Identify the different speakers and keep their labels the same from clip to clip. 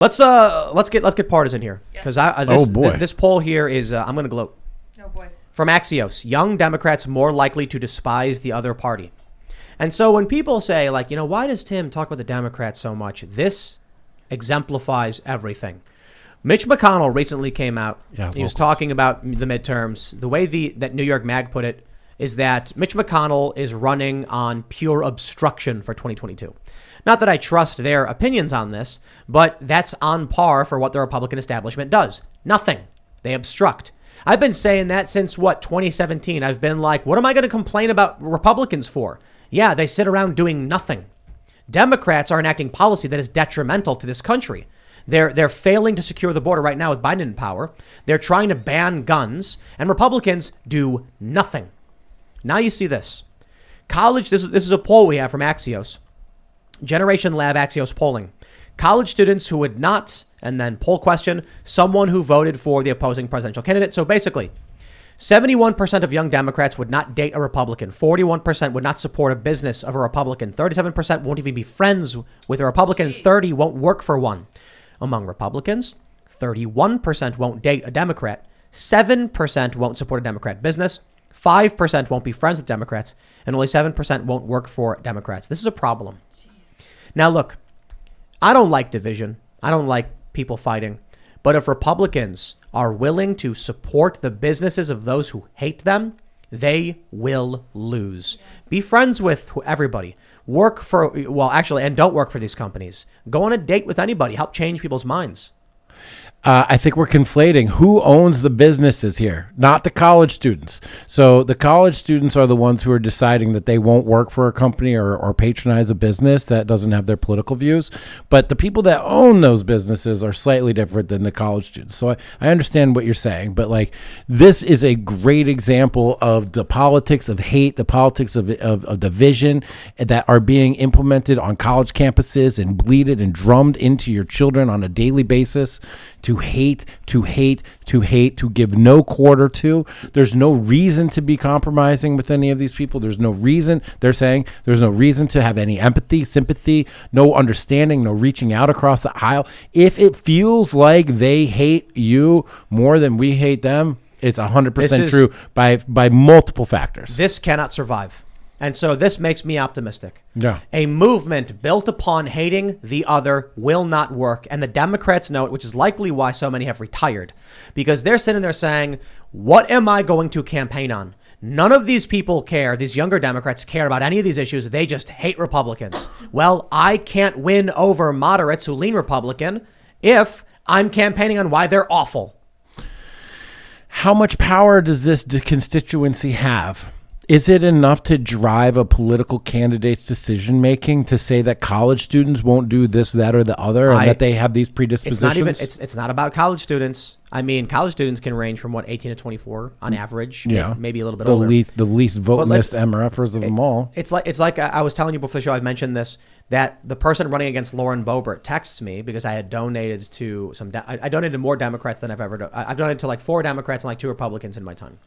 Speaker 1: Let's get partisan here because this poll here is I'm going to gloat.
Speaker 2: Oh boy.
Speaker 1: From Axios, young Democrats more likely to despise the other party. And so when people say, like, why does Tim talk about the Democrats so much? This exemplifies everything. Mitch McConnell recently came out. He was talking about the midterms. The way that New York Mag put it is that Mitch McConnell is running on pure obstruction for 2022. Not that I trust their opinions on this, but that's on par for what the Republican establishment does. Nothing. They obstruct. I've been saying that since 2017. I've been like, what am I going to complain about Republicans for? Yeah, they sit around doing nothing. Democrats are enacting policy that is detrimental to this country. They're failing to secure the border right now with Biden in power. They're trying to ban guns, and Republicans do nothing. Now you see this. College, this is a poll we have from Axios. Generation Lab Axios polling. College students who would not, and then poll question, someone who voted for the opposing presidential candidate. So basically, 71% of young Democrats would not date a Republican. 41% would not support a business of a Republican. 37% won't even be friends with a Republican. And 30% won't work for one. Among Republicans, 31% won't date a Democrat. 7% won't support a Democrat business. 5% won't be friends with Democrats. And only 7% won't work for Democrats. This is a problem. Jeez. Now, look, I don't like division. I don't like people fighting. But if Republicans are willing to support the businesses of those who hate them, they will lose. Be friends with everybody. And don't work for these companies. Go on a date with anybody. Help change people's minds.
Speaker 3: I think we're conflating who owns the businesses here, not the college students. So the college students are the ones who are deciding that they won't work for a company or patronize a business that doesn't have their political views. But the people that own those businesses are slightly different than the college students. So I understand what you're saying, but like this is a great example of the politics of hate, the politics of division that are being implemented on college campuses and bleeded and drummed into your children on a daily basis. To hate, to give no quarter to. There's no reason to be compromising with any of these people. There's no reason, they're saying, there's no reason to have any empathy, sympathy, no understanding, no reaching out across the aisle. If it feels like they hate you more than we hate them, it's 100% true by multiple factors.
Speaker 1: This cannot survive. And so this makes me optimistic.
Speaker 3: Yeah.
Speaker 1: A movement built upon hating the other will not work. And the Democrats know it, which is likely why so many have retired. Because they're sitting there saying, what am I going to campaign on? None of these people care. These younger Democrats care about any of these issues. They just hate Republicans. Well, I can't win over moderates who lean Republican if I'm campaigning on why they're awful.
Speaker 3: How much power does this constituency have? Is it enough to drive a political candidate's decision making to say that college students won't do this, that, or the other, and that they have these predispositions?
Speaker 1: It's not about college students. I mean, college students can range from 18 to 24 on average.
Speaker 3: Yeah,
Speaker 1: maybe a little bit older.
Speaker 3: The least vote-missed MRFers of them all.
Speaker 1: It's like I was telling you before the show. I mentioned this, that the person running against Lauren Boebert texts me because I had donated to I donated to more Democrats than I've ever done. I've donated to like 4 Democrats and like 2 Republicans in my time.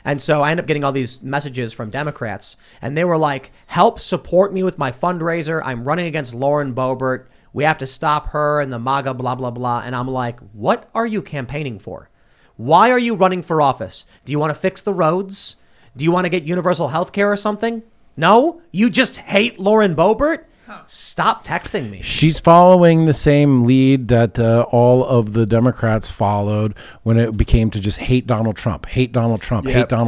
Speaker 1: And so I ended up getting all these messages from Democrats, and they were like, help support me with my fundraiser. I'm running against Lauren Boebert. We have to stop her and the MAGA, blah, blah, blah. And I'm like, what are you campaigning for? Why are you running for office? Do you want to fix the roads? Do you want to get universal health care or something? No? You just hate Lauren Boebert? Stop texting me.
Speaker 3: She's following the same lead that all of the Democrats followed when it became to just hate Donald Trump, hate Donald Trump.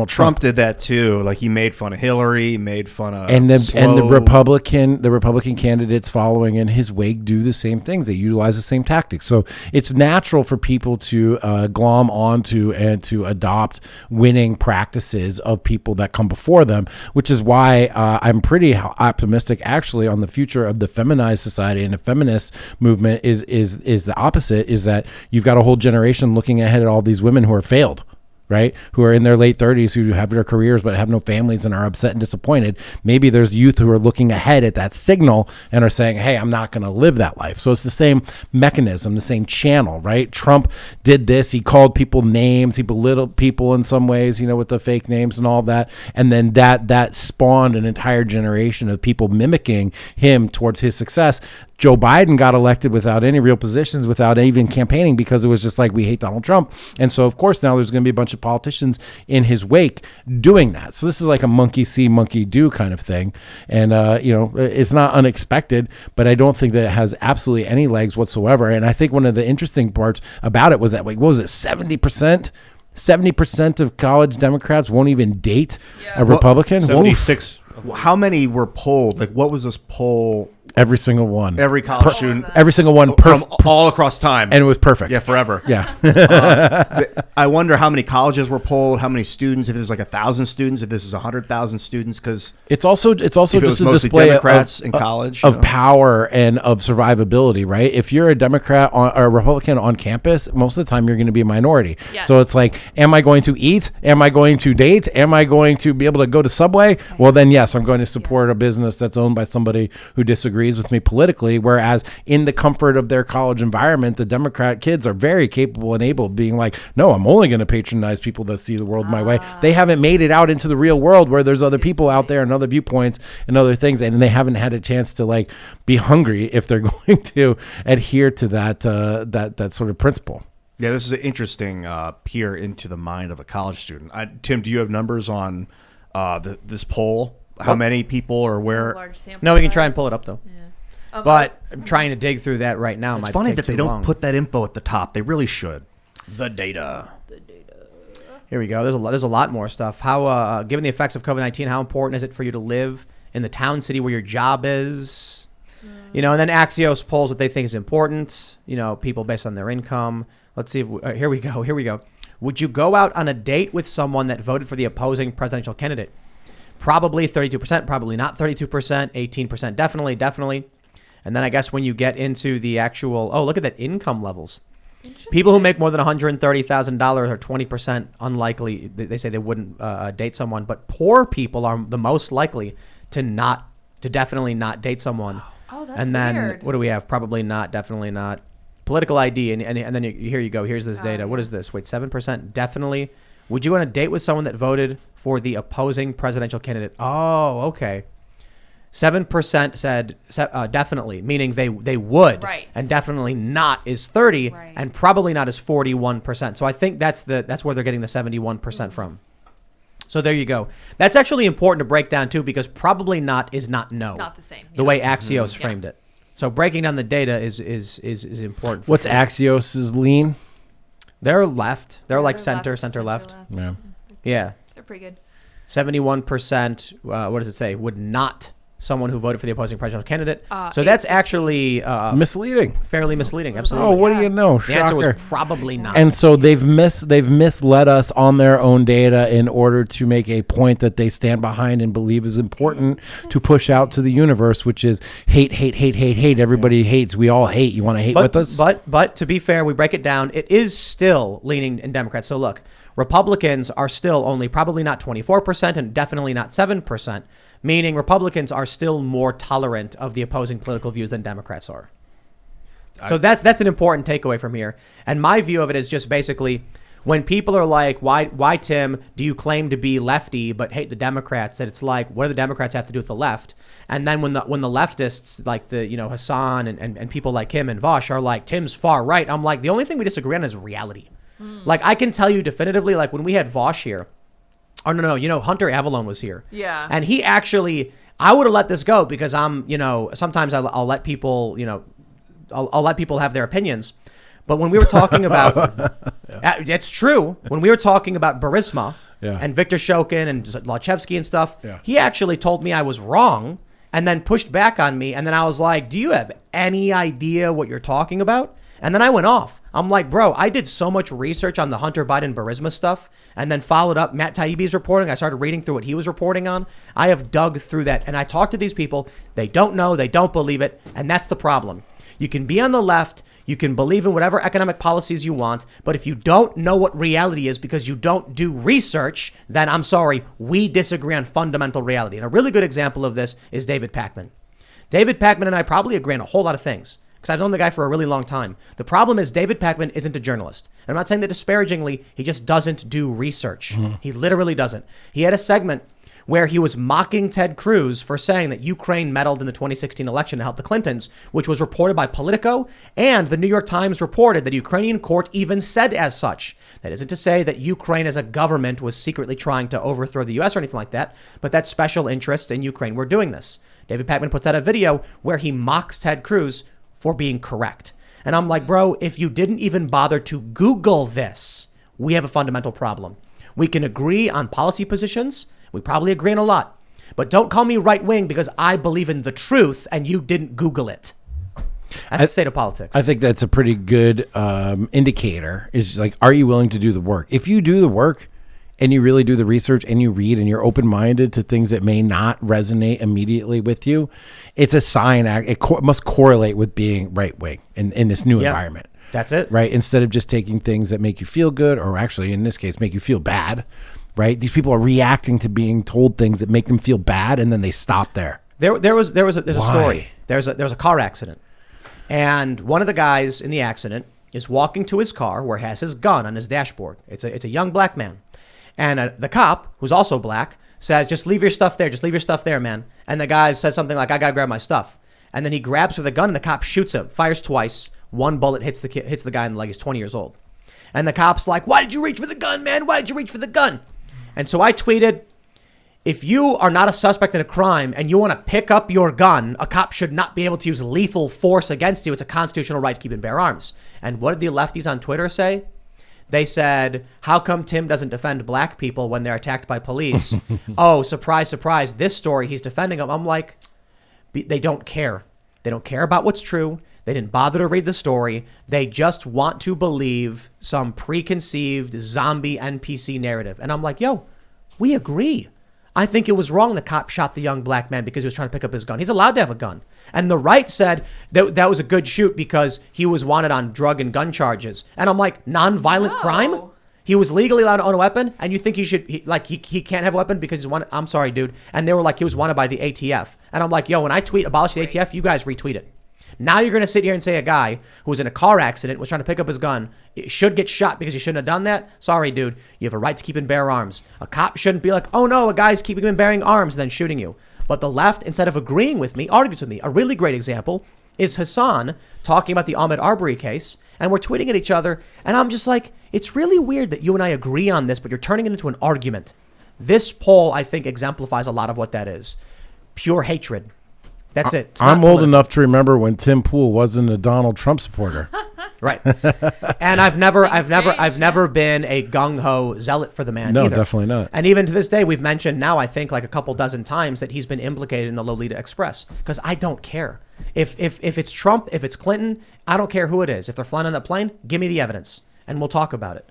Speaker 4: Trump did that too. Like he made fun of Hillary, made fun of
Speaker 3: the Republican candidates following in his wake do the same things. They utilize the same tactics. So it's natural for people to glom onto and to adopt winning practices of people that come before them, which is why I'm pretty optimistic actually on the future of the feminized society and the feminist movement is the opposite, is that you've got a whole generation looking ahead at all these women who are failed, right? Who are in their late 30s, who have their careers but have no families and are upset and disappointed. Maybe there's youth who are looking ahead at that signal and are saying, hey, I'm not going to live that life. So it's the same mechanism, the same channel, right? Trump did this. He called people names. He belittled people in some ways, with the fake names and all that. And then that spawned an entire generation of people mimicking him towards his success. Joe Biden got elected without any real positions, without even campaigning, because it was just like, we hate Donald Trump. And so, of course, now there's going to be a bunch of politicians in his wake doing that. So this is like a monkey see, monkey do kind of thing. And, it's not unexpected, but I don't think that it has absolutely any legs whatsoever. And I think one of the interesting parts about it was that, like, what was it, 70%? 70% of college Democrats won't even date a Republican.
Speaker 4: 76. How many were polled? Like, what was this poll?
Speaker 3: Every single one.
Speaker 4: Every college student.
Speaker 3: Every single one.
Speaker 4: From all across time.
Speaker 3: And it was perfect.
Speaker 4: Yeah, forever.
Speaker 3: Yeah.
Speaker 4: I wonder how many colleges were polled, how many students, if there's like 1,000 students, if this is 100,000 students, because
Speaker 3: it's also just a display
Speaker 4: Democrats in college
Speaker 3: of power and of survivability, right? If you're a Democrat or a Republican on campus, most of the time you're going to be a minority.
Speaker 2: Yes.
Speaker 3: So it's like, am I going to eat? Am I going to date? Am I going to be able to go to Subway? Well, then yes, I'm going to support a business that's owned by somebody who disagrees with me politically, whereas in the comfort of their college environment, the Democrat kids are very capable and able of being like, no, I'm only going to patronize people that see the world my way. They haven't made it out into the real world where there's other people out there and other viewpoints and other things, and they haven't had a chance to like be hungry if they're going to adhere to that sort of principle.
Speaker 4: Yeah, this is an interesting peer into the mind of a college student. Tim, do you have numbers on this poll? How many people or where?
Speaker 1: No, we can try and pull it up though.
Speaker 2: Yeah.
Speaker 1: But I'm trying to dig through that right now.
Speaker 4: It's
Speaker 1: Might
Speaker 4: funny
Speaker 1: take
Speaker 4: that they
Speaker 1: too
Speaker 4: don't
Speaker 1: long.
Speaker 4: put that info at the top. They really should.
Speaker 1: The data. Here we go. There's a lot more stuff. How, given the effects of COVID-19, how important is it for you to live in the town, city where your job is? And then Axios polls what they think is important. People based on their income. Let's see if here we go. Would you go out on a date with someone that voted for the opposing presidential candidate? Probably 32%, probably not 32%, 18% definitely. And then I guess when you get into the actual, look at that income levels. People who make more than $130,000 are 20% unlikely. They say they wouldn't date someone, but poor people are the most likely to definitely not date someone.
Speaker 2: Oh, that's
Speaker 1: and then
Speaker 2: weird.
Speaker 1: What do we have? Probably not, definitely not. Political ID, and then here you go. Here's this data. What is this? Wait, 7% definitely. Would you want to date with someone that voted for the opposing presidential candidate? Oh, okay. 7% said definitely, meaning they would.
Speaker 2: Right.
Speaker 1: And definitely not is 30,
Speaker 2: Right.
Speaker 1: and probably not is 41%. So I think that's where they're getting the 71% from. So there you go. That's actually important to break down too, because probably not is not no.
Speaker 2: Not the same.
Speaker 1: The way Axios framed it. So breaking down the data is important.
Speaker 3: What's Axios's lean?
Speaker 1: They're left. They're like
Speaker 2: They're
Speaker 1: center left.
Speaker 3: Yeah.
Speaker 1: Yeah.
Speaker 2: They're pretty good.
Speaker 1: 71%, what does it say, would not someone who voted for the opposing presidential candidate. So
Speaker 2: 8%.
Speaker 1: that's actually
Speaker 3: Misleading.
Speaker 1: fairly misleading. Absolutely.
Speaker 3: Oh, what do you know?
Speaker 1: The answer was
Speaker 3: Shocker.
Speaker 1: probably not.
Speaker 3: And so they've misled us on their own data in order to make a point that they stand behind and believe is important to push out to the universe, which is hate. Everybody hates. We all hate. You want to hate with us?
Speaker 1: But to be fair, we break it down. It is still leaning in Democrats. So look, Republicans are still only probably not 24% and definitely not 7%, meaning Republicans are still more tolerant of the opposing political views than Democrats are. So that's an important takeaway from here. And my view of it is just basically when people are like, why Tim, do you claim to be lefty but hate the Democrats? That it's like, what do the Democrats have to do with the left? And then when the leftists like the Hassan and people like him and Vosh are like, Tim's far right. I'm like, the only thing we disagree on is reality. Like I can tell you definitively, like when we had Vosh here, no, Hunter Avalone was here.
Speaker 2: Yeah.
Speaker 1: And he actually, I would have let this go because I'm, sometimes I'll let people, I'll let people have their opinions. But when we were talking about, it's true. When we were talking about Burisma and Viktor Shokin and Zlochevsky and stuff, he actually told me I was wrong and then pushed back on me. And then I was like, do you have any idea what you're talking about? And then I went off. I'm like, bro, I did so much research on the Hunter Biden Burisma stuff and then followed up Matt Taibbi's reporting. I started reading through what he was reporting on. I have dug through that. And I talked to these people. They don't know. They don't believe it. And that's the problem. You can be on the left. You can believe in whatever economic policies you want. But if you don't know what reality is because you don't do research, then I'm sorry, we disagree on fundamental reality. And a really good example of this is David Pakman. David Pakman and I probably agree on a whole lot of things, because I've known the guy for a really long time. The problem is David Pakman isn't a journalist. And I'm not saying that disparagingly, he just doesn't do research. He literally doesn't. He had a segment where he was mocking Ted Cruz for saying that Ukraine meddled in the 2016 election to help the Clintons, which was reported by Politico, and the New York Times reported that a Ukrainian court even said as such. That isn't to say that Ukraine as a government was secretly trying to overthrow the U.S. or anything like that, but that special interests in Ukraine were doing this. David Pakman puts out a video where he mocks Ted Cruz for being correct. And I'm like, bro, if you didn't even bother to Google this, we have a fundamental problem. We can agree on policy positions. We probably agree on a lot. But don't call me right wing because I believe in the truth and you didn't Google it. That's the state of politics.
Speaker 3: I think that's a pretty good indicator is like, are you willing to do the work? If you do the work and you really do the research and you read and you're open-minded to things that may not resonate immediately with you, it's a sign. It must correlate with being right wing in this new environment.
Speaker 1: That's it.
Speaker 3: Right. Instead of just taking things that make you feel good, or actually in this case, make you feel bad. Right. These people are reacting to being told things that make them feel bad. And then they stop there.
Speaker 1: There's a story. There's a car accident. And one of the guys in the accident is walking to his car where he has his gun on his dashboard. It's a young black man. And the cop, who's also black, says, just leave your stuff there. Just leave your stuff there, man. And the guy says something like, I got to grab my stuff. And then he grabs for the gun and the cop shoots him, fires twice. One bullet hits the guy in the leg. He's 20 years old. And the cop's like, why did you reach for the gun, man? Why did you reach for the gun? And so I tweeted, if you are not a suspect in a crime and you want to pick up your gun, a cop should not be able to use lethal force against you. It's a constitutional right to keep and bear arms. And what did the lefties on Twitter say? They said, how come Tim doesn't defend black people when they're attacked by police? Oh, surprise, surprise. This story, he's defending them. I'm like, they don't care. They don't care about what's true. They didn't bother to read the story. They just want to believe some preconceived zombie NPC narrative. And I'm like, yo, we agree. I think it was wrong the cop shot the young black man because he was trying to pick up his gun. He's allowed to have a gun. And the right said that was a good shoot because he was wanted on drug and gun charges. And I'm like, nonviolent crime? He was legally allowed to own a weapon, and you think he can't have a weapon because he's wanted? I'm sorry, dude. And they were like, he was wanted by the ATF. And I'm like, yo, when I tweet abolish the ATF, you guys retweet it. Now you're going to sit here and say a guy who was in a car accident, was trying to pick up his gun, should get shot because he shouldn't have done that? Sorry, dude. You have a right to keep and bear arms. A cop shouldn't be like, oh no, a guy's keeping and bearing arms and then shooting you. But the left, instead of agreeing with me, argues with me. A really great example is Hassan talking about the Ahmaud Arbery case, and we're tweeting at each other, and I'm just like, it's really weird that you and I agree on this, but you're turning it into an argument. This poll, I think, exemplifies a lot of what that is. Pure hatred. That's it.
Speaker 3: I'm old enough to remember when Tim Pool wasn't a Donald Trump supporter.
Speaker 1: Right. And I've never been a gung-ho zealot for the man either.
Speaker 3: No, definitely not.
Speaker 1: And even to this day, we've mentioned now, I think, like a couple dozen times that he's been implicated in the Lolita Express because I don't care. If it's Trump, if it's Clinton, I don't care who it is. If they're flying on that plane, give me the evidence and we'll talk about it.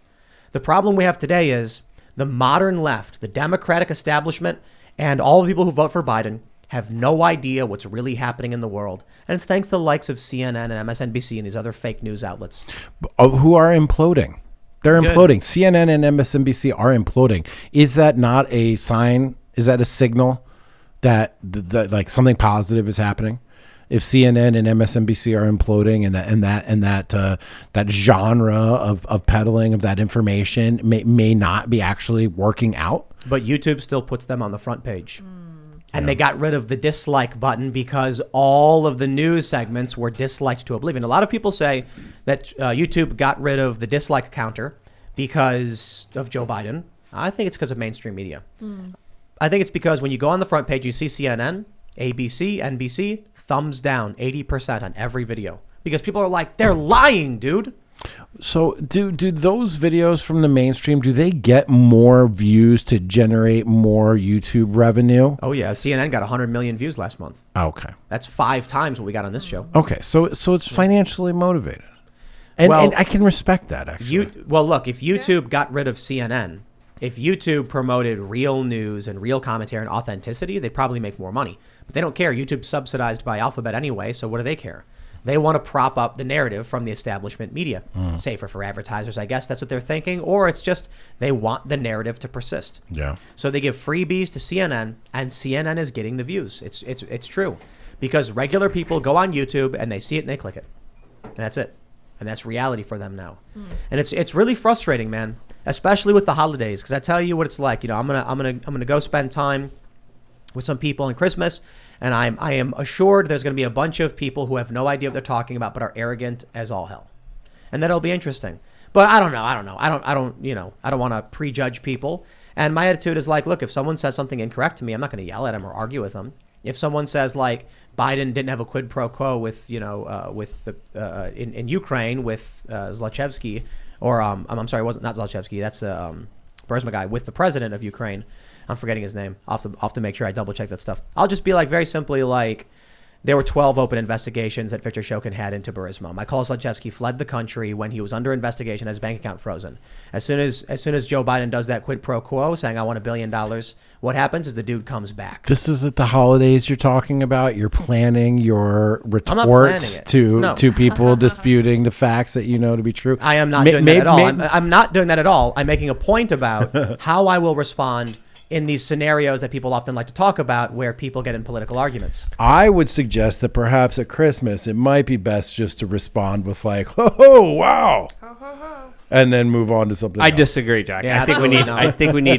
Speaker 1: The problem we have today is the modern left, the Democratic establishment, and all the people who vote for Biden have no idea what's really happening in the world. And it's thanks to the likes of CNN and MSNBC and these other fake news outlets.
Speaker 3: Who are imploding. They're imploding. CNN and MSNBC are imploding. Is that not a sign? Is that a signal that like something positive is happening? If CNN and MSNBC are imploding and that genre of peddling of that information may not be actually working out.
Speaker 1: But YouTube still puts them on the front page. And they got rid of the dislike button because all of the news segments were disliked to oblivion. A lot of people say that YouTube got rid of the dislike counter because of Joe Biden. I think it's because of mainstream media. I think it's because when you go on the front page, you see CNN, ABC, NBC, thumbs down, 80% on every video. Because people are like, they're lying, dude.
Speaker 3: So do those videos from the mainstream, do they get more views to generate more YouTube revenue?
Speaker 1: Oh, yeah. CNN got 100 million views last month.
Speaker 3: Okay.
Speaker 1: That's 5 times what we got on this show.
Speaker 3: Okay. So it's financially motivated. And I can respect that, actually.
Speaker 1: Look, if YouTube got rid of CNN, if YouTube promoted real news and real commentary and authenticity, they'd probably make more money. But they don't care. YouTube's subsidized by Alphabet anyway, so what do they care? They want to prop up the narrative from the establishment media. Safer for advertisers, I guess that's what they're thinking. Or it's just they want the narrative to persist. Yeah. So they give freebies to CNN, and CNN is getting the views. It's true. Because regular people go on YouTube, and they see it, and they click it. And that's it. And that's reality for them now. And it's really frustrating, man. Especially with the holidays. Because I tell you what it's like. You know, I'm gonna go spend time with some people in Christmas, and I am assured there's going to be a bunch of people who have no idea what they're talking about, but are arrogant as all hell, and that'll be interesting. But I don't know. I don't want to prejudge people. And my attitude is like, look, if someone says something incorrect to me, I'm not going to yell at them or argue with them. If someone says like Biden didn't have a quid pro quo with in Ukraine with Zlochevsky, or I'm sorry, it wasn't not Zlochevsky. That's Burisma guy with the president of Ukraine. I'm forgetting his name. I'll have to make sure I double check that stuff. I'll just be like very simply like, there were 12 open investigations that Viktor Shokin had into Burisma. Mykola Zlochevsky fled the country when he was under investigation, his bank account frozen. As soon as Joe Biden does that quid pro quo, saying I want $1 billion, what happens is the dude comes back.
Speaker 3: This is at the holidays you're talking about. You're planning your retorts to people disputing the facts that you know to be true.
Speaker 1: I am not doing that at all. I'm not doing that at all. I'm making a point about how I will respond in these scenarios that people often like to talk about where people get in political arguments.
Speaker 3: I would suggest that perhaps at Christmas, it might be best just to respond with like, ho, wow. Ho, ho, ho. And then move on to something else.
Speaker 2: I disagree, Jack.
Speaker 1: Yeah,
Speaker 2: I think we need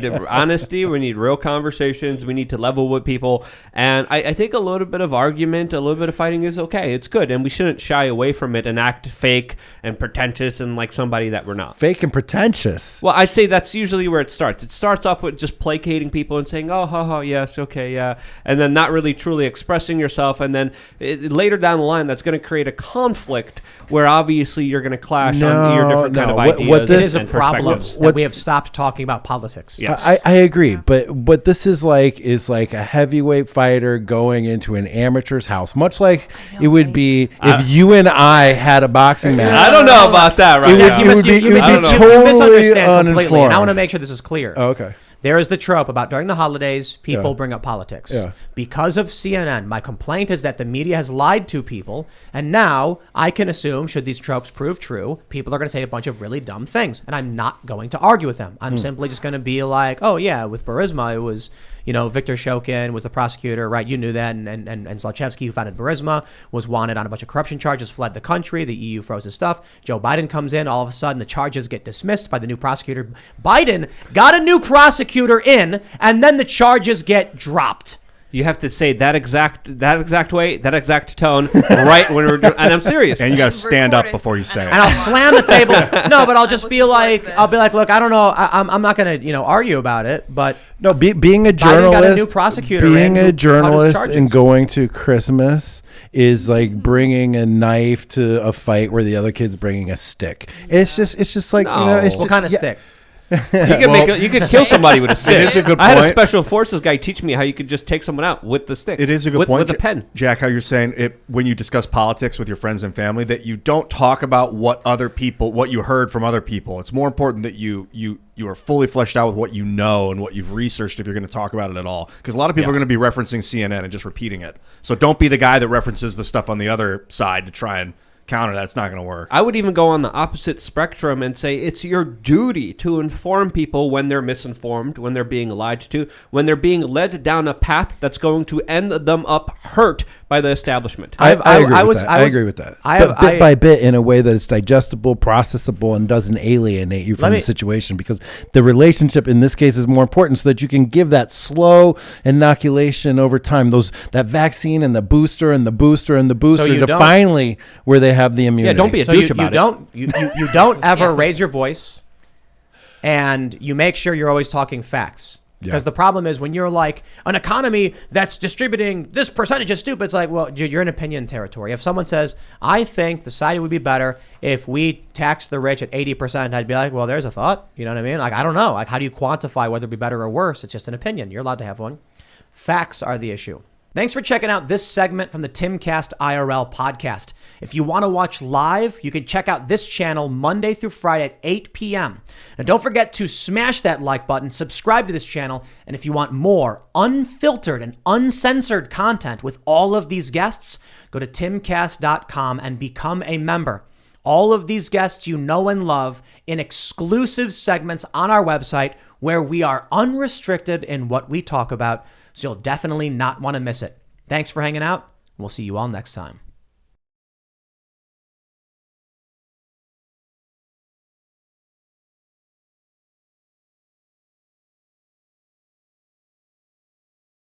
Speaker 2: honesty. We need real conversations. We need to level with people. And I think a little bit of argument, a little bit of fighting is okay. It's good. And we shouldn't shy away from it and act fake and pretentious and like somebody that we're not.
Speaker 3: Fake and pretentious?
Speaker 2: Well, I say that's usually where it starts. It starts off with just placating people and saying, oh, ha, ha, yes, okay, yeah. And then not really truly expressing yourself. And then later down the line, that's going to create a conflict where obviously you're going to clash on your different kind of ideas.
Speaker 1: It is a problem that we have stopped talking about politics.
Speaker 2: Yes.
Speaker 3: I agree, but this is like a heavyweight fighter going into an amateur's house, much like it would be if you and I had a boxing match.
Speaker 2: I don't know about that right now.
Speaker 3: You would be
Speaker 1: totally misunderstand completely.
Speaker 3: uninformed.
Speaker 1: And I want to make sure this is clear.
Speaker 3: Oh, okay.
Speaker 1: There is the trope about during the holidays, people bring up politics.
Speaker 3: Yeah.
Speaker 1: Because of CNN, my complaint is that the media has lied to people. And now I can assume, should these tropes prove true, people are going to say a bunch of really dumb things. And I'm not going to argue with them. I'm simply just going to be like, oh, yeah, with Burisma, it was, Viktor Shokin was the prosecutor, right? You knew that. And Zlochevsky, who founded Burisma, was wanted on a bunch of corruption charges, fled the country. The EU froze his stuff. Joe Biden comes in. All of a sudden, the charges get dismissed by the new prosecutor. Biden got a new prosecutor in, and then the charges get dropped.
Speaker 2: You have to say that exact way, that exact tone, right when we're doing, and I'm serious.
Speaker 4: And you got to stand up before you say it.
Speaker 1: And I'll slam the table. No, but I'll just be like, look, I don't know. I'm not going to, argue about it. But
Speaker 3: no, being a
Speaker 1: Biden got a new
Speaker 3: journalist,
Speaker 1: prosecutor
Speaker 3: being a journalist and going to Christmas is like bringing a knife to a fight where the other kid's bringing a stick. It's just like, it's
Speaker 1: what kind of stick?
Speaker 2: You could kill somebody with a stick.
Speaker 4: It is a good
Speaker 2: I had a
Speaker 4: point.
Speaker 2: special forces guy teach me how you could just take someone out with the stick.
Speaker 4: It is a good point,
Speaker 2: with a pen.
Speaker 4: Jack. How you're saying it when you discuss politics with your friends and family, that you don't talk about what you heard from other people. It's more important that you are fully fleshed out with what you know and what you've researched if you're going to talk about it at all. Because a lot of people are going to be referencing CNN and just repeating it. So don't be the guy that references the stuff on the other side to try and counter that. It's not going to work.
Speaker 2: I would even go on the opposite spectrum and say it's your duty to inform people when they're misinformed, when they're being lied to, when they're being led down a path that's going to end them up hurt by the establishment.
Speaker 3: I agree with that. But bit by bit, in a way that it's digestible, processable, and doesn't alienate you from the situation, because the relationship in this case is more important, so that you can give that slow inoculation over time, that vaccine and the booster and the booster and the booster to finally where they have the immunity.
Speaker 2: Yeah, don't be a douche about it.
Speaker 1: You don't ever raise your voice, and you make sure you're always talking facts. Because the problem is when you're like, an economy that's distributing this percentage is stupid. It's like, well, dude, you're in opinion territory. If someone says, I think society would be better if we tax the rich at 80%, I'd be like, well, there's a thought. You know what I mean? Like, I don't know. Like, how do you quantify whether it'd be better or worse? It's just an opinion. You're allowed to have one. Facts are the issue. Thanks for checking out this segment from the Timcast IRL podcast. If you want to watch live, you can check out this channel Monday through Friday at 8 p.m. And don't forget to smash that like button, subscribe to this channel, and if you want more unfiltered and uncensored content with all of these guests, go to timcast.com and become a member. All of these guests you know and love in exclusive segments on our website where we are unrestricted in what we talk about, so you'll definitely not want to miss it. Thanks for hanging out. We'll see you all next time.